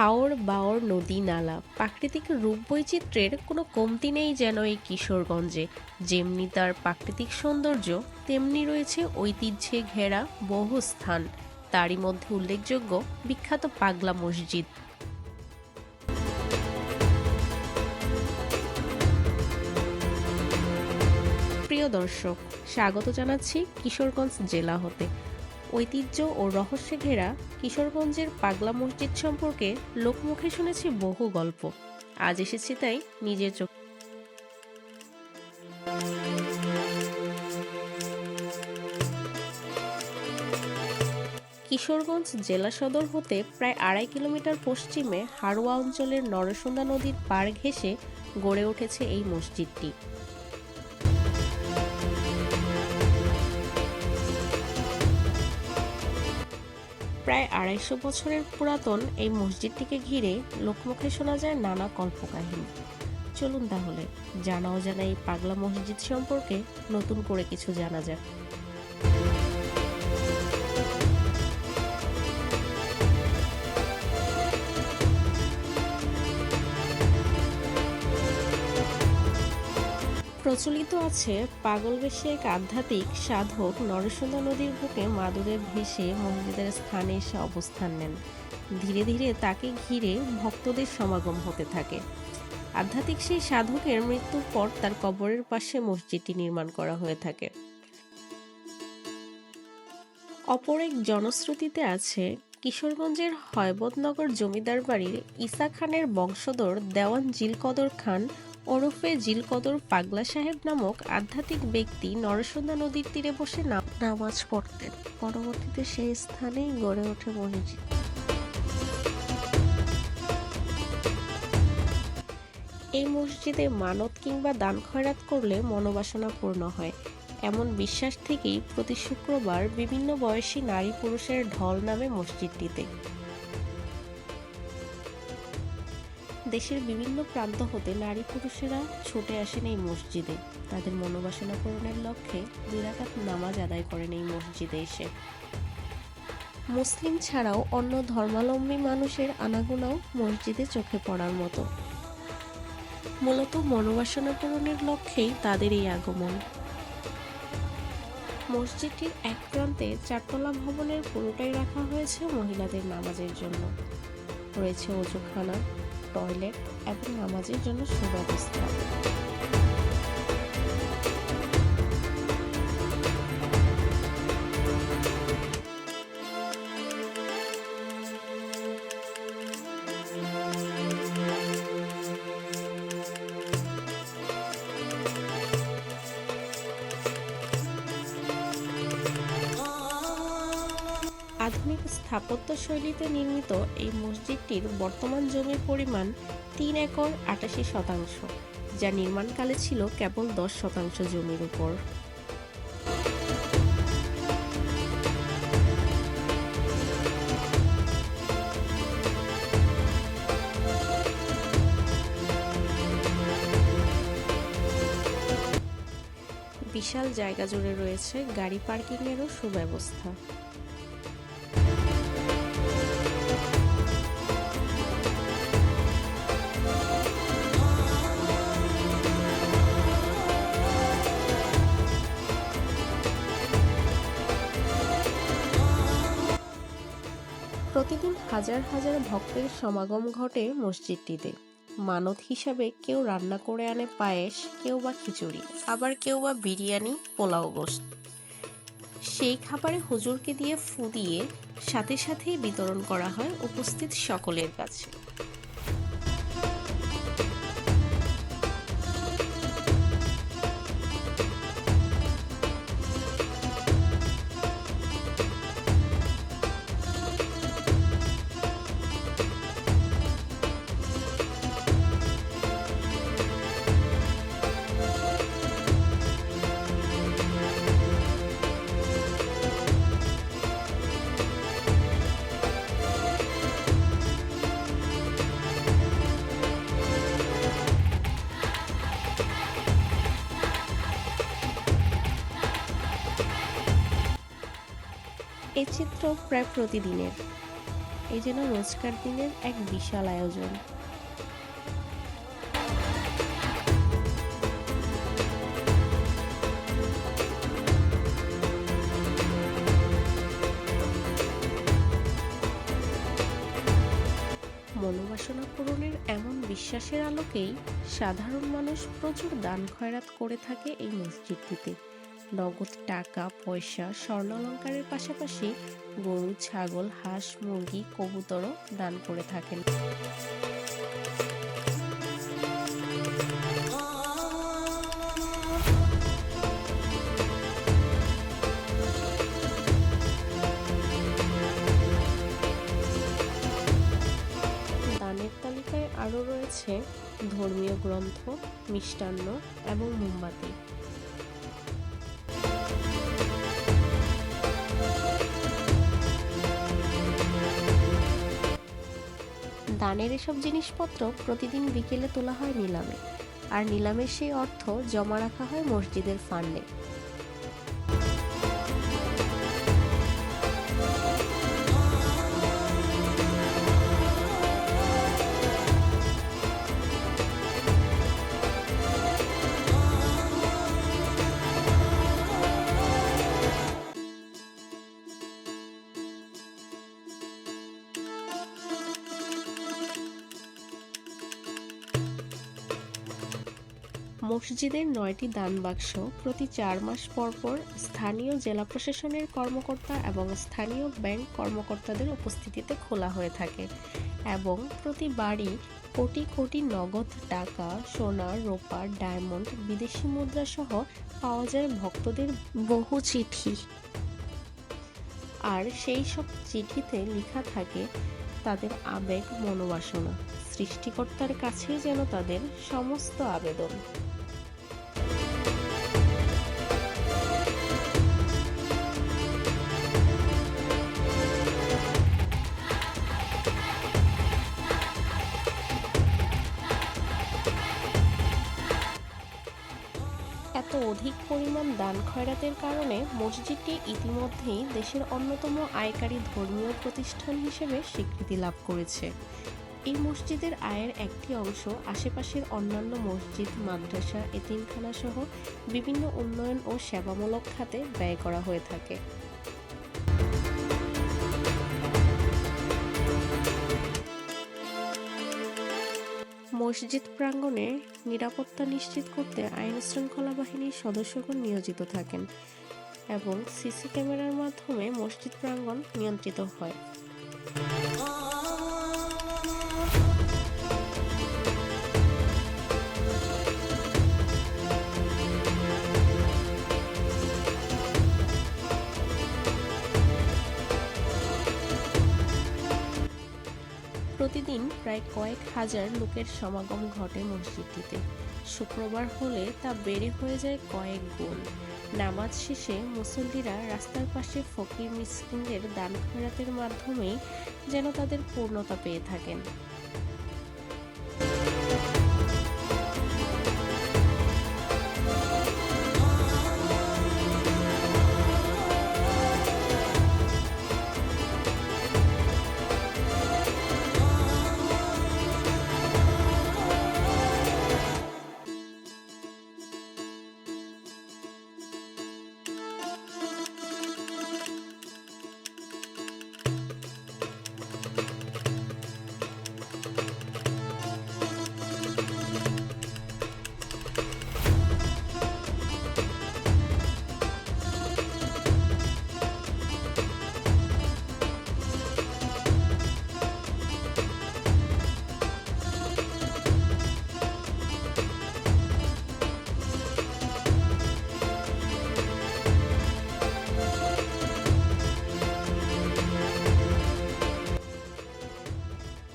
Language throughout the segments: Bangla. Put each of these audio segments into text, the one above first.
হাওর বাওর নদী নালা প্রাকৃতিক রূপ বৈচিত্র্যের কোনো কমতি নেই যেন এই কিশোরগঞ্জে। যেমনি তার প্রাকৃতিক সৌন্দর্য, তেমনি রয়েছে ঐতিহ্যে ঘেরা বহু স্থান। তারই মধ্যে উল্লেখযোগ্য বিখ্যাত পাগলা মসজিদ। প্রিয় দর্শক, স্বাগত জানাচ্ছি কিশোরগঞ্জ জেলা হতে। ঐতিহ্য ও রহস্যে ঘেরা কিশোরগঞ্জের পাগলা মসজিদ সম্পর্কে লোকমুখে শুনেছি বহু গল্প। আজ এসেছি তাই নিজের চোখ। কিশোরগঞ্জ জেলা সদর হতে প্রায় 2.5 কিলোমিটার পশ্চিমে হাড়োয়া অঞ্চলের নরসুন্দা নদীর পাড় ঘেঁষে গড়ে উঠেছে এই মসজিদটি। প্রায় 250 বছরের পুরাতন এই মসজিদটিকে ঘিরে লোকমুখে শোনা যায় নানা কল্পকাহিনী। চলুন তাহলে জানা অজানা এই পাগলা মসজিদ সম্পর্কে নতুন করে কিছু জানা যাক। প্রচলিত আছে পাগল বেশে এক আধ্যাত্মিক সাধক নরসুন্দা নদীর বুকে মাদুরে ভেসে মসজিদের স্থানে এসে অবস্থান নেন। ধীরে ধীরে তাকে ঘিরে ভক্তদের সমাগম হতে থাকে। আধ্যাত্মিক সেই সাধকের মৃত্যুর পর তার কবরের পাশে মসজিদটি নির্মাণ করা হয়ে থাকে। অপর এক জনশ্রুতিতে আছে কিশোরগঞ্জের হয়বতনগর জমিদার বাড়ির ঈসা খানের বংশধর দেওয়ান জিলকদর খান ওরফে জিলকদর পাগলা সাহেব নামক আধ্যাত্মিক ব্যক্তি নরসুন্দা নদীর তীরে বসে নামাজ পড়তেন। পরবর্তীতে সেই স্থানেই গড়ে ওঠে মসজিদ। এই মসজিদে মানত কিংবা দান খয়রাত করলে মনোবাসনা পূর্ণ হয়, এমন বিশ্বাস থেকেই প্রতি শুক্রবার বিভিন্ন বয়সী নারী পুরুষের ঢল নামে মসজিদটিতে। দেশের বিভিন্ন প্রান্ত হতে নারী পুরুষেরা ছুটে আসেন এই মসজিদে। তাদের মনোবাসনা পূরণের লক্ষ্যে 2 রাকাত নামাজ আদায় করেন এই মসজিদে এসে। মুসলিম ছাড়াও অন্য ধর্মাবলম্বী মানুষের আনাগোনাও মসজিদে চোখে পড়ার মতো। মূলত মনোবাসনা পূরণের লক্ষ্যেই তাদের এই আগমন। মসজিদটির এক প্রান্তে 4তলা ভবনের পুরোটাই রাখা হয়েছে মহিলাদের নামাজের জন্য। রয়েছে ওযুখানা, টয়লেট এবং নামাজের জন্য সুব্যবস্থা। আধুনিক স্থাপত্য শৈলীতে নির্মিত এই মসজিদটির বর্তমান জমির পরিমাণ 3 একর 88 শতাংশ, যা নির্মাণকালে ছিল কেবল 10 শতাংশ জমির উপর। বিশাল জায়গা জুড়ে রয়েছে গাড়ি পার্কিংয়েরও সুব্যবস্থা। প্রতিদিন হাজার হাজার ভক্তের সমাগম ঘটে মসজিদটিতে। মানত হিসাবে কেউ রান্না করে আনে পায়েস, কেউ বা খিচুড়ি, আবার কেউ বা বিরিয়ানি, পোলাও গোশত। সেই খাবারে হুজুরকে দিয়ে ফু দিয়ে সাথে সাথেই বিতরণ করা হয় উপস্থিত সকলের কাছে। এ চিত্র প্রায় প্রতিদিনের। এ যেন রোজকার দিনের এক বিশাল আয়োজন। মনোবাসনা পূরণের এমন বিশ্বাসের আলোকেই সাধারণ মানুষ প্রচুর দান খয়রাত করে থাকে এই মসজিদটিতে। নগদ টাকা পয়সা স্বর্ণালঙ্কারের পাশাপাশি গরু ছাগল হাঁস মুরগি কবুতরও দান করে থাকেন। দানের তালিকায় আরও রয়েছে ধর্মীয় গ্রন্থ, মিষ্টান্ন এবং মোমবাতি। দানের এসব জিনিসপত্র প্রতিদিন বিকেলে তোলা হয় নিলামে, আর নিলামের সেই অর্থ জমা রাখা হয় মসজিদের ফান্ডে। মসজিদের ৯টি দান বাক্স প্রতি ৪ মাস পর পর স্থানীয় জেলা প্রশাসনের কর্মকর্তা এবং স্থানীয় ব্যাংক কর্মকর্তাদের উপস্থিতিতে খোলা হয়ে থাকে এবং প্রতি বাড়ি কোটি কোটি নগদ টাকা, সোনা, রূপা, ডায়মন্ড, বিদেশি মুদ্রা সহ পাওয়া যায় ভক্তদের বহু চিঠি। আর সেই সব চিঠিতে লেখা থাকে তাদের আবেগ মনোবাসনা। সৃষ্টিকর্তার কাছেই যেন তাদের সমস্ত আবেদন। এত অধিক পরিমাণ দান খয়রাতের কারণে মসজিদটি ইতিমধ্যেই দেশের অন্যতম আয়কারী ধর্মীয় প্রতিষ্ঠান হিসেবে স্বীকৃতি লাভ করেছে। এই মসজিদের আয়ের একটি অংশ আশেপাশের অন্যান্য মসজিদ, মাদ্রাসা, এতিমখানা সহ বিভিন্ন উন্নয়ন ও সেবামূলক খাতে ব্যয় করা হয়ে থাকে। মসজিদ প্রাঙ্গণে নিরাপত্তা নিশ্চিত করতে আইন শৃঙ্খলা বাহিনীর সদস্যগণ নিয়োজিত থাকেন এবং সিসি ক্যামেরার মাধ্যমে মসজিদ প্রাঙ্গণ নিয়ন্ত্রিত হয়। প্রতিদিন প্রায় কয়েক হাজার লোকের সমাগম ঘটে মসজিদটিতে। শুক্রবার হলে তা বেড়ে হয়ে যায় কয়েক গুণ। নামাজ শেষে মুসল্লিরা রাস্তার পাশে ফকির মিসকিনদের দান খয়রাতের মাধ্যমেই যেন তাদের পূর্ণতা পেয়ে থাকেন।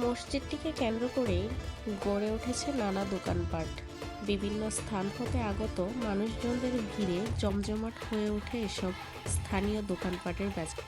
মসজিদটিকে কেন্দ্র করেই গড়ে উঠেছে নানা দোকানপাট। বিভিন্ন স্থান হতে আগত মানুষজনদের ভিড়ে জমজমাট হয়ে ওঠে এসব স্থানীয় দোকানপাটের বাজার।